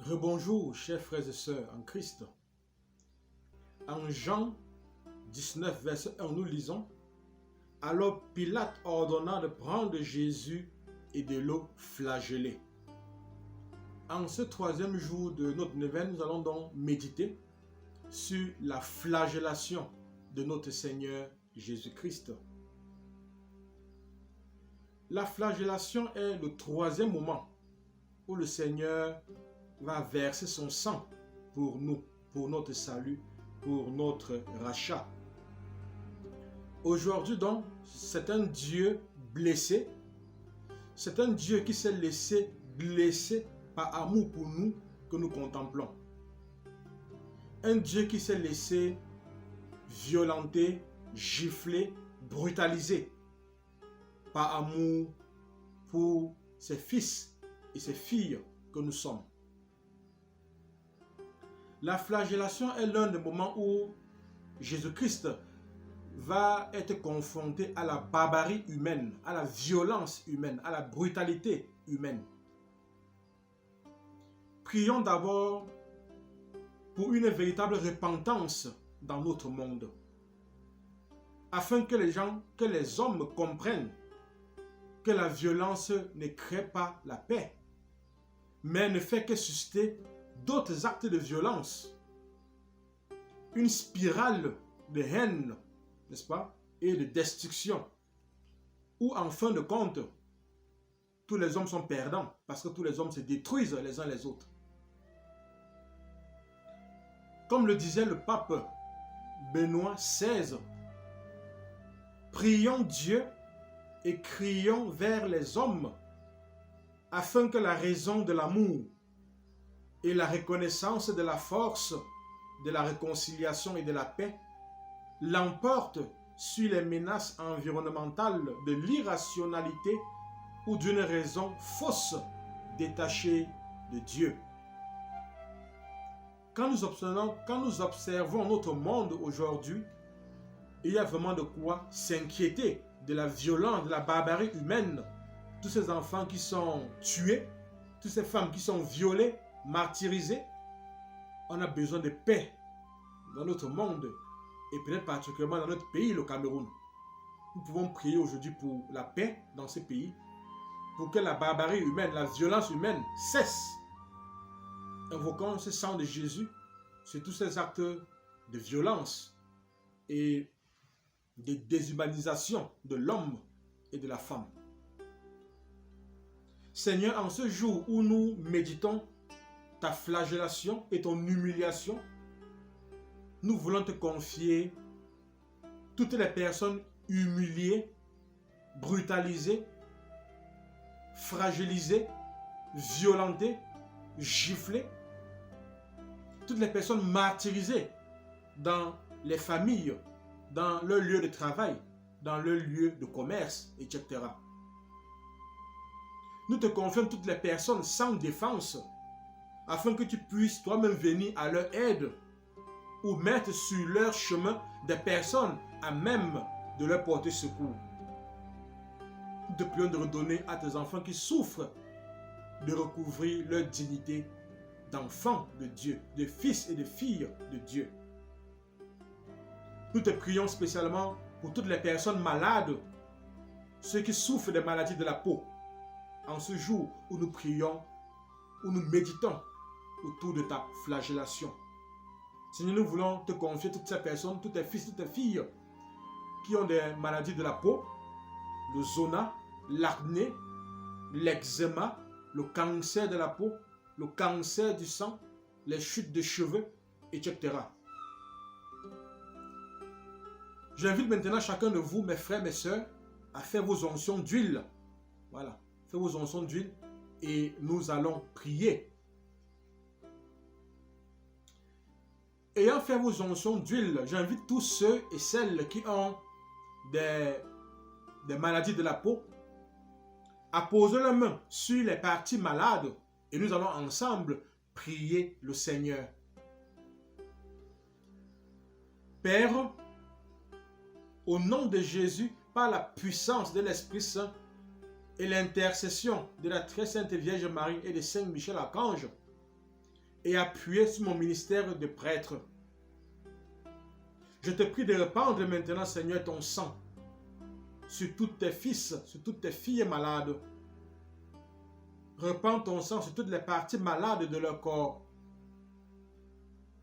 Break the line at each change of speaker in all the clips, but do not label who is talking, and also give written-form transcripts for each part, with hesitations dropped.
Rebonjour, chers frères et sœurs en Christ. En Jean 19, verset 1, nous lisons: Alors Pilate ordonna de prendre Jésus et de le flageller. En ce troisième jour de notre neuvaine, nous allons donc méditer sur la flagellation de notre Seigneur Jésus-Christ. La flagellation est le troisième moment où le Seigneur va verser son sang pour nous, pour notre salut, pour notre rachat. Aujourd'hui donc, c'est un Dieu blessé, c'est un Dieu qui s'est laissé blesser par amour pour nous que nous contemplons. Un Dieu qui s'est laissé violenter, gifler, brutaliser par amour pour ses fils et ses filles que nous sommes. La flagellation est l'un des moments où Jésus-Christ va être confronté à la barbarie humaine, à la violence humaine, à la brutalité humaine. Prions d'abord pour une véritable repentance dans notre monde, afin que les hommes comprennent que la violence ne crée pas la paix, mais ne fait que susciter d'autres actes de violence, une spirale de haine, n'est-ce pas, et de destruction, où en fin de compte, tous les hommes sont perdants, parce que tous les hommes se détruisent les uns les autres. Comme le disait le pape Benoît XVI, prions Dieu et crions vers les hommes, afin que la raison de l'amour et la reconnaissance de la force de la réconciliation et de la paix l'emportent sur les menaces environnementales de l'irrationalité ou d'une raison fausse détachée de Dieu. Quand nous observons notre monde aujourd'hui, il y a vraiment de quoi s'inquiéter de la violence, de la barbarie humaine, tous ces enfants qui sont tués, toutes ces femmes qui sont violées, martyrisées. On a besoin de paix dans notre monde et peut-être particulièrement dans notre pays, le Cameroun. Nous pouvons prier aujourd'hui pour la paix dans ce pays, pour que la barbarie humaine, la violence humaine cesse. Invoquons ce sang de Jésus sur tous ces actes de violence et de déshumanisation de l'homme et de la femme. Seigneur, en ce jour où nous méditons ta flagellation et ton humiliation, nous voulons te confier toutes les personnes humiliées, brutalisées, fragilisées, violentées, giflées, toutes les personnes martyrisées dans les familles, dans leur lieu de travail, dans leur lieu de commerce, etc. Nous te confions toutes les personnes sans défense, afin que tu puisses toi-même venir à leur aide ou mettre sur leur chemin des personnes à même de leur porter secours. Nous te prions de redonner à tes enfants qui souffrent de recouvrir leur dignité d'enfants de Dieu, de fils et de filles de Dieu. Nous te prions spécialement pour toutes les personnes malades, ceux qui souffrent des maladies de la peau, en ce jour où nous prions, où nous méditons autour de ta flagellation. Seigneur, nous voulons te confier toutes ces personnes, tous tes fils, toutes tes filles qui ont des maladies de la peau, le zona, l'acné, l'eczéma, le cancer de la peau, le cancer du sang, les chutes de cheveux, etc. J'invite maintenant chacun de vous, mes frères, mes sœurs, à faire vos onctions d'huile. Voilà, faites vos onctions d'huile et nous allons prier. Ayant fait vos onctions d'huile, j'invite tous ceux et celles qui ont des maladies de la peau à poser leurs mains sur les parties malades et nous allons ensemble prier le Seigneur. Père, au nom de Jésus, par la puissance de l'Esprit Saint et l'intercession de la très sainte Vierge Marie et de Saint Michel Archange, et appuyer sur mon ministère de prêtre. Je te prie de répandre maintenant, Seigneur, ton sang sur tous tes fils, sur toutes tes filles malades. Répands ton sang sur toutes les parties malades de leur corps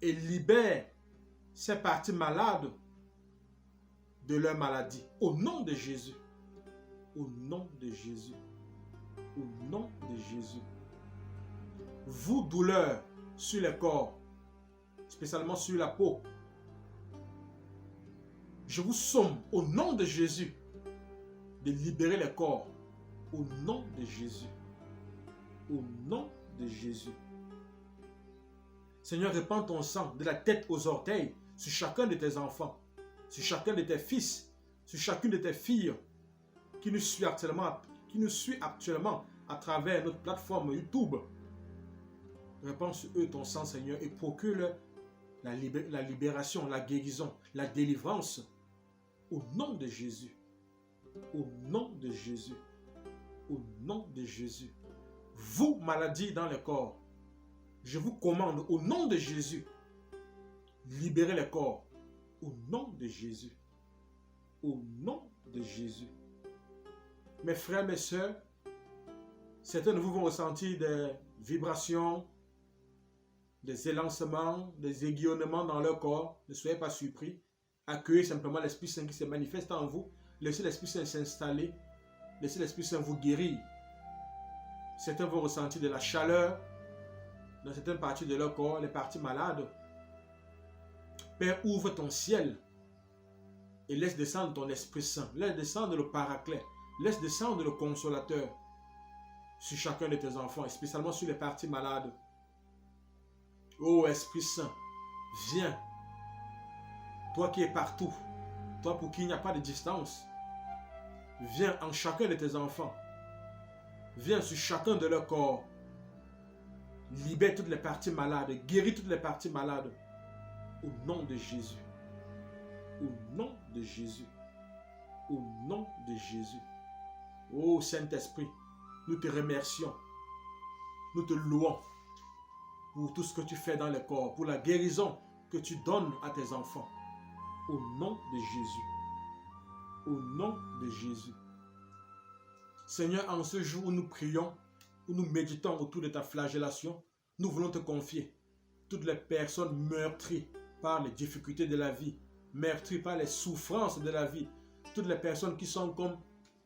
et libère ces parties malades de leur maladie. Au nom de Jésus. Au nom de Jésus. Au nom de Jésus. Vous, douleurs sur le corps, spécialement sur la peau, je vous somme au nom de Jésus de libérer le corps. Au nom de Jésus. Au nom de Jésus. Seigneur, répands ton sang de la tête aux orteils sur chacun de tes enfants, sur chacun de tes fils, sur chacune de tes filles qui nous suit actuellement à travers notre plateforme YouTube. Répands sur eux ton sang, Seigneur, et procure la libération, la guérison, la délivrance au nom de Jésus. Au nom de Jésus. Au nom de Jésus. Vous, maladies dans le corps, je vous commande au nom de Jésus, libérez le corps. Au nom de Jésus. Au nom de Jésus. Mes frères, mes sœurs, certains de vous vont ressentir des vibrations, des élancements, des aiguillonnements dans leur corps. Ne soyez pas surpris. Accueillez simplement l'Esprit Saint qui se manifeste en vous. Laissez l'Esprit Saint s'installer. Laissez l'Esprit Saint vous guérir. Certains vont ressentir de la chaleur dans certaines parties de leur corps, les parties malades. Père, ouvre ton ciel et laisse descendre ton Esprit Saint. Laisse descendre le Paraclet. Laisse descendre le Consolateur sur chacun de tes enfants, et spécialement sur les parties malades. Ô Esprit Saint, viens. Toi qui es partout, toi pour qui il n'y a pas de distance, viens en chacun de tes enfants. Viens sur chacun de leur corps. Libère toutes les parties malades, guéris toutes les parties malades. Au nom de Jésus. Au nom de Jésus. Au nom de Jésus. Ô Saint-Esprit, nous te remercions. Nous te louons pour tout ce que tu fais dans le corps, pour la guérison que tu donnes à tes enfants. Au nom de Jésus. Au nom de Jésus. Seigneur, en ce jour où nous prions, où nous méditons autour de ta flagellation, nous voulons te confier toutes les personnes meurtries par les difficultés de la vie, meurtries par les souffrances de la vie, toutes les personnes qui sont comme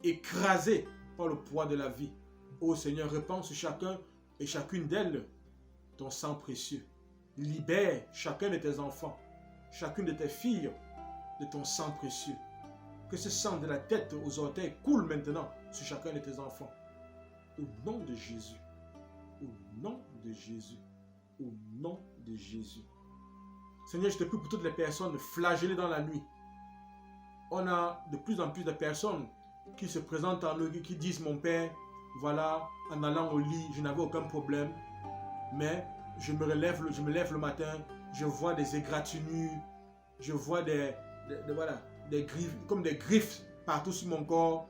écrasées par le poids de la vie. Ô Seigneur, répands sur chacun et chacune d'elles ton sang précieux. Libère chacun de tes enfants, chacune de tes filles de ton sang précieux. Que ce sang de la tête aux orteils coule maintenant sur chacun de tes enfants. Au nom de Jésus. Au nom de Jésus. Au nom de Jésus. Seigneur, je te prie pour toutes les personnes flagellées dans la nuit. On a de plus en plus de personnes qui se présentent en nous, qui disent, mon Père, voilà, en allant au lit, je n'avais aucun problème. Mais je me lève le matin, je vois des égratignures, je vois des griffes, comme des griffes partout sur mon corps.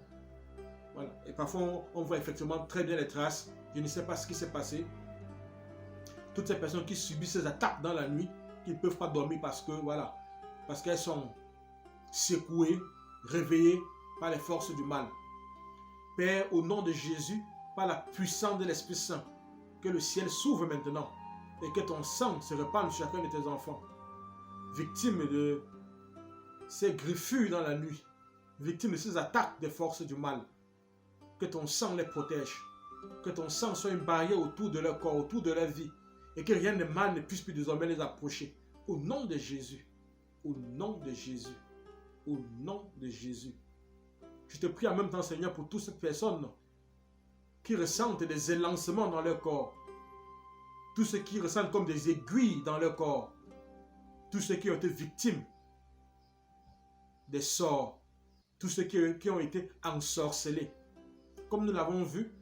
Voilà. Et parfois, on voit effectivement très bien les traces. Je ne sais pas ce qui s'est passé. Toutes ces personnes qui subissent ces attaques dans la nuit, qui ne peuvent pas dormir parce qu'elles sont secouées, réveillées par les forces du mal. Père, au nom de Jésus, par la puissance de l'Esprit Saint, que le ciel s'ouvre maintenant et que ton sang se répande sur chacun de tes enfants, victimes de ces griffures dans la nuit, victimes de ces attaques des forces du mal. Que ton sang les protège, que ton sang soit une barrière autour de leur corps, autour de leur vie, et que rien de mal ne puisse plus désormais les approcher. Au nom de Jésus, au nom de Jésus, au nom de Jésus. Je te prie en même temps, Seigneur, pour toutes ces personnes qui ressentent des élancements dans leur corps, tous ceux qui ressentent comme des aiguilles dans leur corps, tous ceux qui ont été victimes des sorts, tous ceux qui ont été ensorcelés. Comme nous l'avons vu,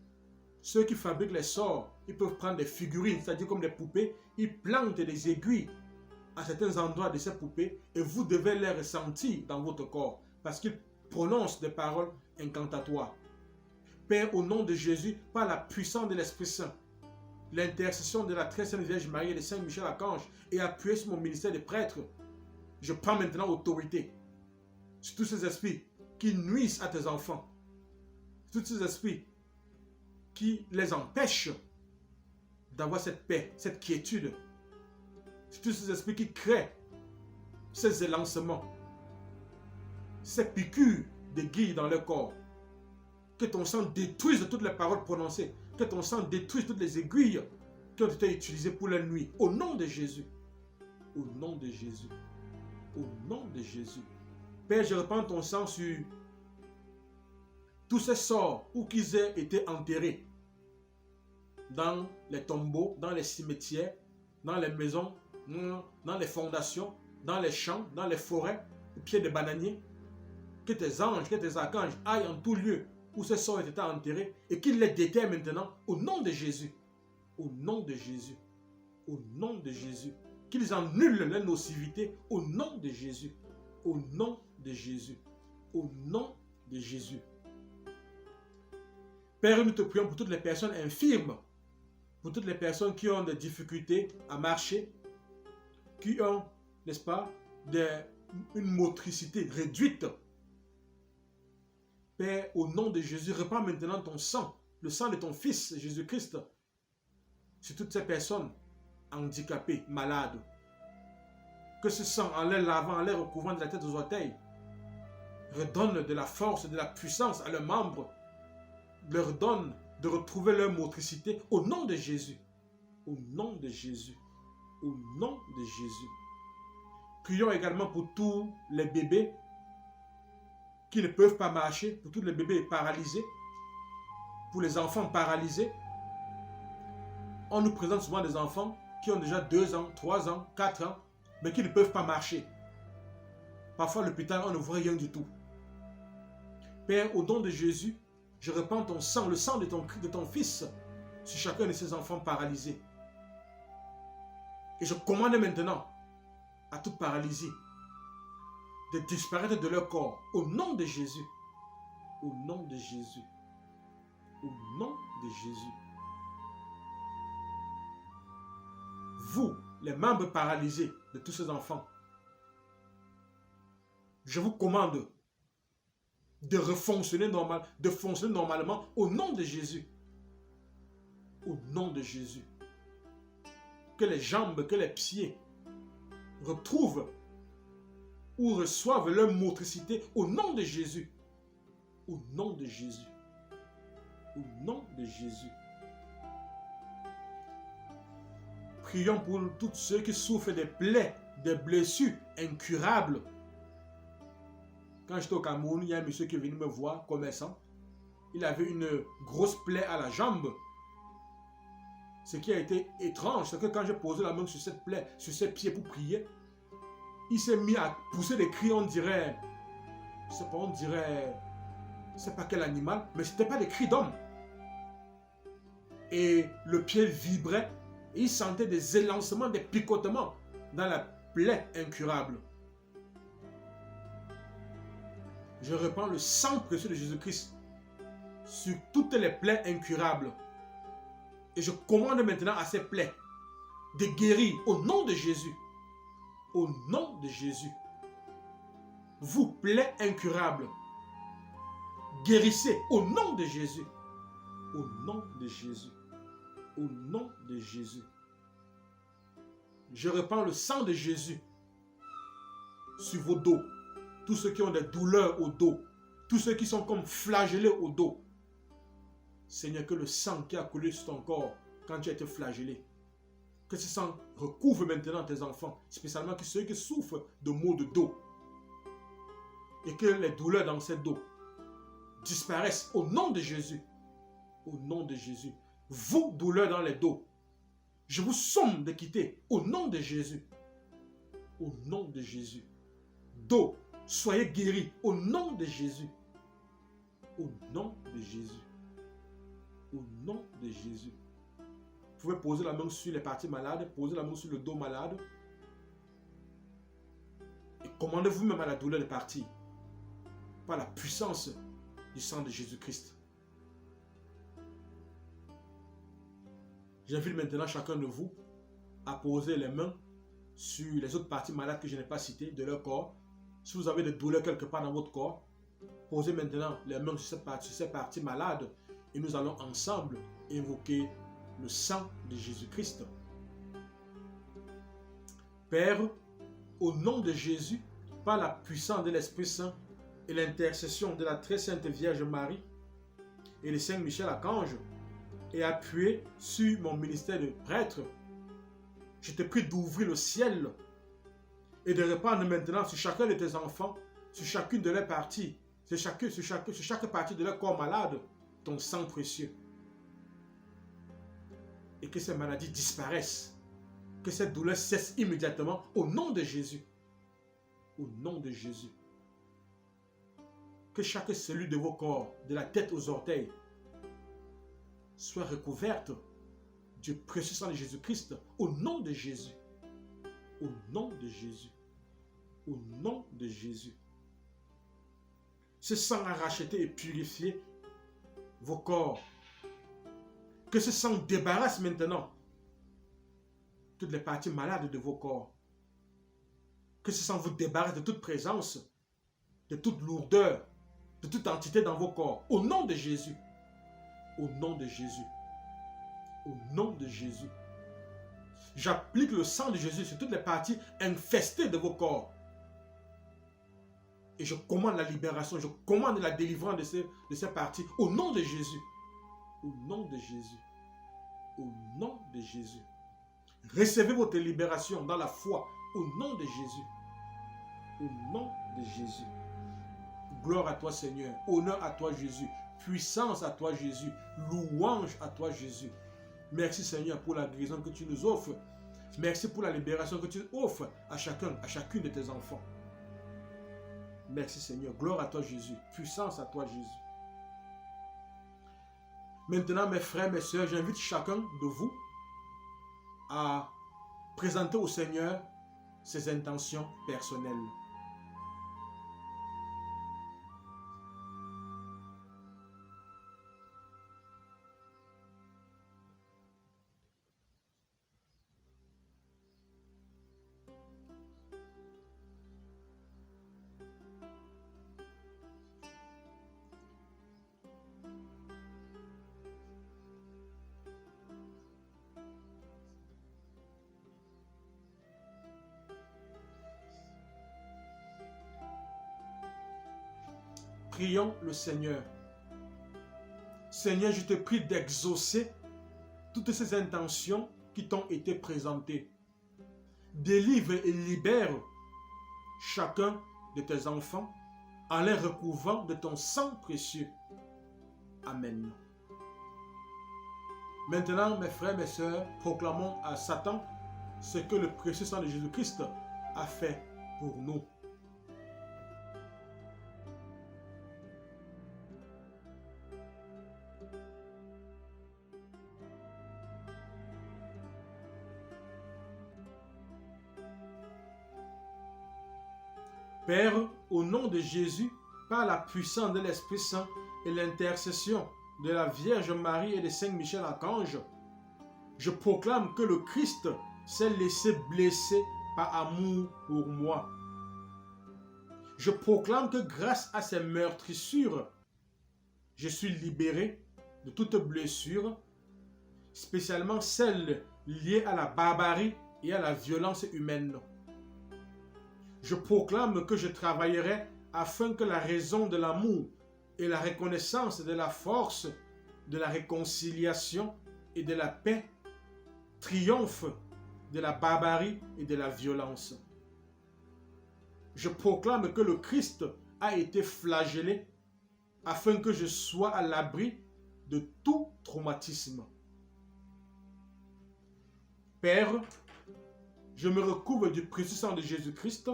ceux qui fabriquent les sorts, ils peuvent prendre des figurines, c'est-à-dire comme des poupées, ils plantent des aiguilles à certains endroits de ces poupées et vous devez les ressentir dans votre corps parce qu'ils prononcent des paroles incantatoires. Père, au nom de Jésus, par la puissance de l'Esprit Saint, l'intercession de la très sainte Vierge Marie et de Saint Michel Archange et appuyé sur mon ministère de prêtre, je prends maintenant autorité sur tous ces esprits qui nuisent à tes enfants, tous ces esprits qui les empêchent d'avoir cette paix, cette quiétude, sur tous ces esprits qui créent ces élancements, ces piqûres de guilles dans leur corps. Que ton sang détruise toutes les paroles prononcées, que ton sang détruise toutes les aiguilles qui ont été utilisées pour la nuit. Au nom de Jésus. Au nom de Jésus. Au nom de Jésus. Père, je répands ton sang sur tous ces sorts où qu'ils aient été enterrés. Dans les tombeaux, dans les cimetières, dans les maisons, dans les fondations, dans les champs, dans les forêts, au pied des bananiers. Que tes anges, que tes archanges aillent en tout lieu où ces sorts étaient enterrés et qu'ils les déterrent maintenant au nom de Jésus. Au nom de Jésus. Au nom de Jésus. Qu'ils annulent la nocivité au nom de Jésus. Au nom de Jésus. Au nom de Jésus. Père, nous te prions pour toutes les personnes infirmes, pour toutes les personnes qui ont des difficultés à marcher, qui ont, n'est-ce pas, une motricité réduite. Père, au nom de Jésus, répands maintenant ton sang, le sang de ton Fils, Jésus-Christ, sur toutes ces personnes handicapées, malades. Que ce sang, en les lavant, en les recouvrant de la tête aux orteils, redonne de la force, de la puissance à leurs membres, leur donne de retrouver leur motricité au nom de Jésus. Au nom de Jésus. Au nom de Jésus. Prions également pour tous les bébés qui ne peuvent pas marcher, pour tous les bébés paralysés, pour les enfants paralysés. On nous présente souvent des enfants qui ont déjà 2 ans, 3 ans, 4 ans, mais qui ne peuvent pas marcher. Parfois à l'hôpital, on ne voit rien du tout. Père, au nom de Jésus, je répands ton sang, le sang de ton Fils, sur chacun de ces enfants paralysés. Et je commande maintenant à toute paralysie de disparaître de leur corps, au nom de Jésus. Au nom de Jésus. Au nom de Jésus. Vous, les membres paralysés de tous ces enfants, je vous commande de fonctionner normalement au nom de Jésus. Au nom de Jésus. Que les jambes, que les pieds retrouvent ou reçoivent leur motricité au nom de Jésus. Au nom de Jésus. Au nom de Jésus. Prions pour tous ceux qui souffrent des plaies, des blessures incurables. Quand j'étais au Cameroun, il y a un monsieur qui est venu me voir, commerçant. Il avait une grosse plaie à la jambe. Ce qui a été étrange, c'est que quand j'ai posé la main sur cette plaie, sur ses pieds pour prier, il s'est mis à pousser des cris, on dirait, je sais pas, je sais pas quel animal, mais c'était pas des cris d'homme. Et le pied vibrait, et il sentait des élancements, des picotements dans la plaie incurable. Je répands le sang précieux de Jésus-Christ sur toutes les plaies incurables. Et je commande maintenant à ces plaies de guérir au nom de Jésus. Au nom de Jésus. Vous, plaies incurables, guérissez au nom de Jésus. Au nom de Jésus. Au nom de Jésus. Je répands le sang de Jésus sur vos dos. Tous ceux qui ont des douleurs au dos. Tous ceux qui sont comme flagellés au dos. Seigneur, que le sang qui a coulé sur ton corps quand tu as été flagellé, que ce sang recouvre maintenant tes enfants, spécialement ceux qui souffrent de maux de dos. Et que les douleurs dans ces dos disparaissent au nom de Jésus. Au nom de Jésus. Vous, douleurs dans les dos, je vous somme de quitter au nom de Jésus. Au nom de Jésus. Dos, soyez guéris au nom de Jésus. Au nom de Jésus. Au nom de Jésus. Vous pouvez poser la main sur les parties malades, poser la main sur le dos malade. Et commandez vous-même à la douleur de partir. Par la puissance du sang de Jésus-Christ. J'invite maintenant chacun de vous à poser les mains sur les autres parties malades que je n'ai pas citées de leur corps. Si vous avez des douleurs quelque part dans votre corps, posez maintenant les mains sur ces parties malades et nous allons ensemble invoquer le sang de Jésus-Christ. Père, au nom de Jésus, par la puissance de l'Esprit Saint et l'intercession de la très sainte Vierge Marie et de Saint Michel Archange, et appuyé sur mon ministère de prêtre, je te prie d'ouvrir le ciel et de répandre maintenant sur chacun de tes enfants, sur chacune de leurs parties, sur chaque partie de leur corps malade, ton sang précieux. Et que ces maladies disparaissent, que cette douleur cesse immédiatement au nom de Jésus. Au nom de Jésus. Que chaque cellule de vos corps, de la tête aux orteils, soit recouverte du précieux sang de Jésus-Christ, au nom de Jésus. Au nom de Jésus. Au nom de Jésus. Ce sang a racheté et purifié vos corps. Que ce sang débarrasse maintenant toutes les parties malades de vos corps. Que ce sang vous débarrasse de toute présence, de toute lourdeur, de toute entité dans vos corps. Au nom de Jésus. Au nom de Jésus. Au nom de Jésus. J'applique le sang de Jésus sur toutes les parties infestées de vos corps. Et je commande la libération, je commande la délivrance de ces parties. Au nom de Jésus. Au nom de Jésus. Au nom de Jésus. Recevez votre libération dans la foi. Au nom de Jésus. Au nom de Jésus. Gloire à toi Seigneur. Honneur à toi Jésus. Puissance à toi Jésus. Louange à toi Jésus. Merci Seigneur pour la guérison que tu nous offres. Merci pour la libération que tu offres à chacune de tes enfants. Merci Seigneur. Gloire à toi Jésus. Puissance à toi Jésus. Maintenant mes frères, mes sœurs, j'invite chacun de vous à présenter au Seigneur ses intentions personnelles. Prions le Seigneur. Seigneur, je te prie d'exaucer toutes ces intentions qui t'ont été présentées. Délivre et libère chacun de tes enfants en les recouvrant de ton sang précieux. Amen. Maintenant, mes frères, mes sœurs, proclamons à Satan ce que le précieux sang de Jésus-Christ a fait pour nous. Père, au nom de Jésus, par la puissance de l'Esprit Saint et l'intercession de la Vierge Marie et de Saint Michel Archange, je proclame que le Christ s'est laissé blesser par amour pour moi. Je proclame que grâce à ses meurtrissures, je suis libéré de toute blessure, spécialement celle liée à la barbarie et à la violence humaine. Je proclame que je travaillerai afin que la raison de l'amour et la reconnaissance de la force, de la réconciliation et de la paix triomphent de la barbarie et de la violence. Je proclame que le Christ a été flagellé afin que je sois à l'abri de tout traumatisme. Père, je me recouvre du précieux sang de Jésus-Christ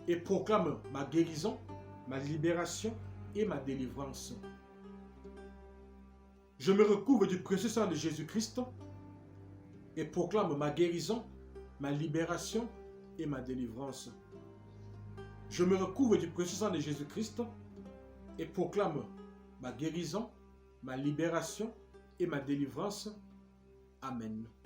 et proclame ma guérison, ma libération et ma délivrance. Je me recouvre du précieux sang de Jésus-Christ et proclame ma guérison, ma libération et ma délivrance. Je me recouvre du précieux sang de Jésus-Christ et proclame ma guérison, ma libération et ma délivrance. Amen.